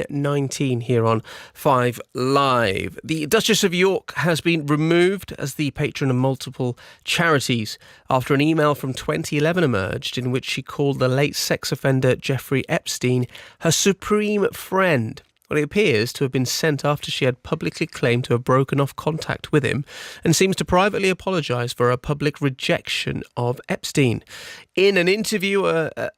19 here on 5 Live. The Duchess of York has been removed as the patron of multiple charities after an email from 2011 emerged in which she called the late sex offender Jeffrey Epstein her supreme friend. Well, it appears to have been sent after she had publicly claimed to have broken off contact with him and seems to privately apologise for her public rejection of Epstein. In an interview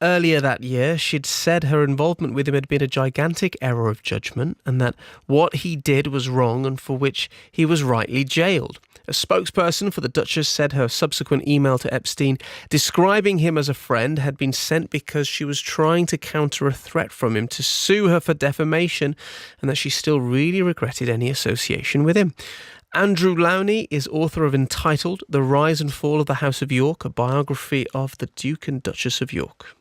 earlier that year, she'd said her involvement with him had been a gigantic error of judgment and that what he did was wrong and for which he was rightly jailed. A spokesperson for the Duchess said her subsequent email to Epstein describing him as a friend had been sent because she was trying to counter a threat from him to sue her for defamation and that she still really regretted any association with him. Andrew Lowney is author of entitled The Rise and Fall of the House of York, a biography of the Duke and Duchess of York.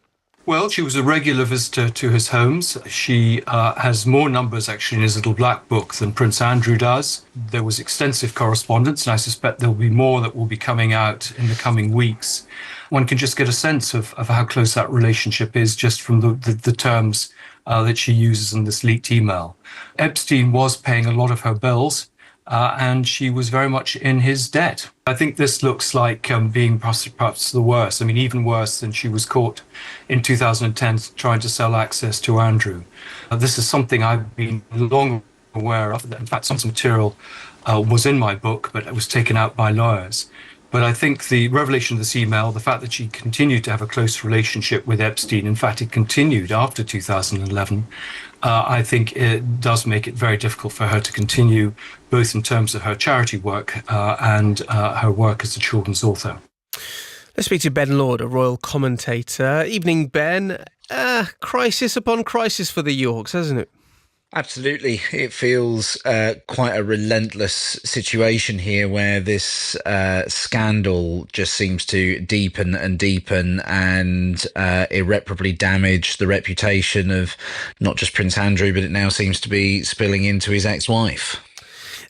Well, she was a regular visitor to his homes. She has more numbers, actually, in his little black book than Prince Andrew does. There was extensive correspondence, and I suspect there will be more that will be coming out in the coming weeks. One can just get a sense of how close that relationship is just from the terms that she uses in this leaked email. Epstein was paying a lot of her bills, and she was very much in his debt. I think this looks like being perhaps the worst. I mean, even worse than she was caught in 2010 trying to sell access to Andrew. This is something I've been long aware of. In fact, some material was in my book, but it was taken out by lawyers. But I think the revelation of this email, the fact that she continued to have a close relationship with Epstein, in fact, it continued after 2011, I think it does make it very difficult for her to continue, both in terms of her charity work and her work as a children's author. Let's speak to Ben Lord, a royal commentator. Evening, Ben. Crisis upon crisis for the Yorks, hasn't it? Absolutely. It feels quite a relentless situation here where this scandal just seems to deepen and deepen and irreparably damage the reputation of not just Prince Andrew, but it now seems to be spilling into his ex-wife.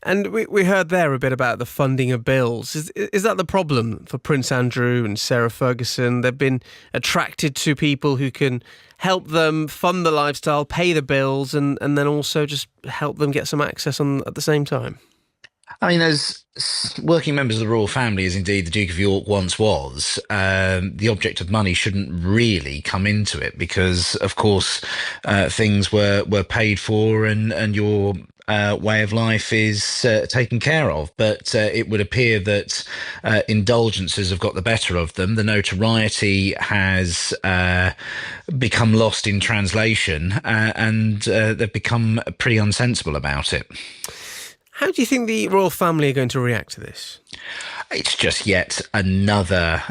And we heard there a bit about the funding of bills. Is that the problem for Prince Andrew and Sarah Ferguson? They've been attracted to people who can help them fund the lifestyle, pay the bills, and then also just help them get some access on at the same time. I mean, as working members of the royal family, as indeed the Duke of York once was, the object of money shouldn't really come into it because, of course, things were paid for and your way of life is taken care of. But it would appear that indulgences have got the better of them. The notoriety has become lost in translation and they've become pretty unsensible about it. How do you think the royal family are going to react to this? It's just yet another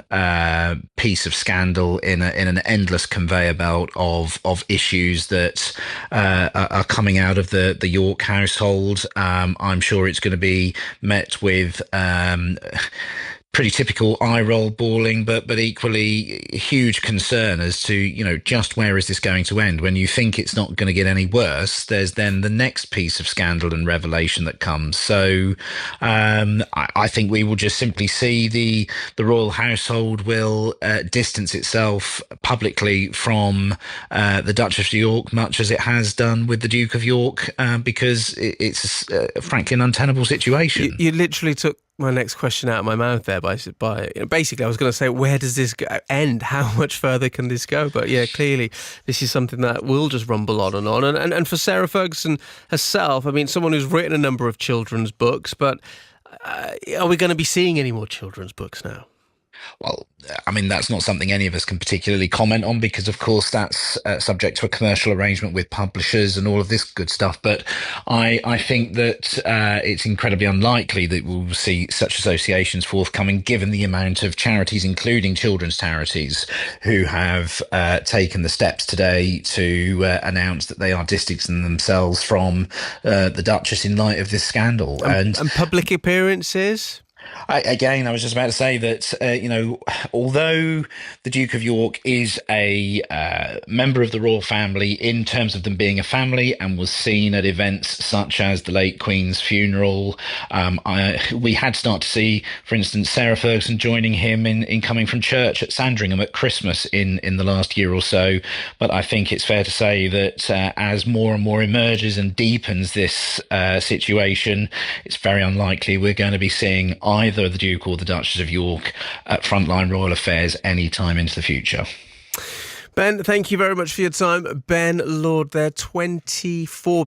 piece of scandal in an endless conveyor belt of issues that are coming out of the York household. I'm sure it's going to be met with pretty typical eye roll bawling, but equally huge concern as to, you know, just where is this going to end? When you think it's not going to get any worse, there's then the next piece of scandal and revelation that comes. So I think we will just simply see the royal household will distance itself publicly from the Duchess of York, much as it has done with the Duke of York, because it's frankly an untenable situation. You literally took my next question out of my mouth there by basically I was going to say, where does this end? How much further can this go? But yeah, clearly this is something that will just rumble on and on. And for Sarah Ferguson herself, I mean, someone who's written a number of children's books, but are we going to be seeing any more children's books now? Well, I mean, that's not something any of us can particularly comment on because, of course, that's subject to a commercial arrangement with publishers and all of this good stuff. But I think that it's incredibly unlikely that we'll see such associations forthcoming, given the amount of charities, including children's charities, who have taken the steps today to announce that they are distancing themselves from the Duchess in light of this scandal. And public appearances? I was just about to say that, although the Duke of York is a member of the royal family in terms of them being a family and was seen at events such as the late Queen's funeral, we had started to see, for instance, Sarah Ferguson joining him in coming from church at Sandringham at Christmas in the last year or so. But I think it's fair to say that as more and more emerges and deepens this situation, it's very unlikely we're going to be seeing either the Duke or the Duchess of York at frontline royal affairs any time into the future. Ben, thank you very much for your time. Ben Lord there, 24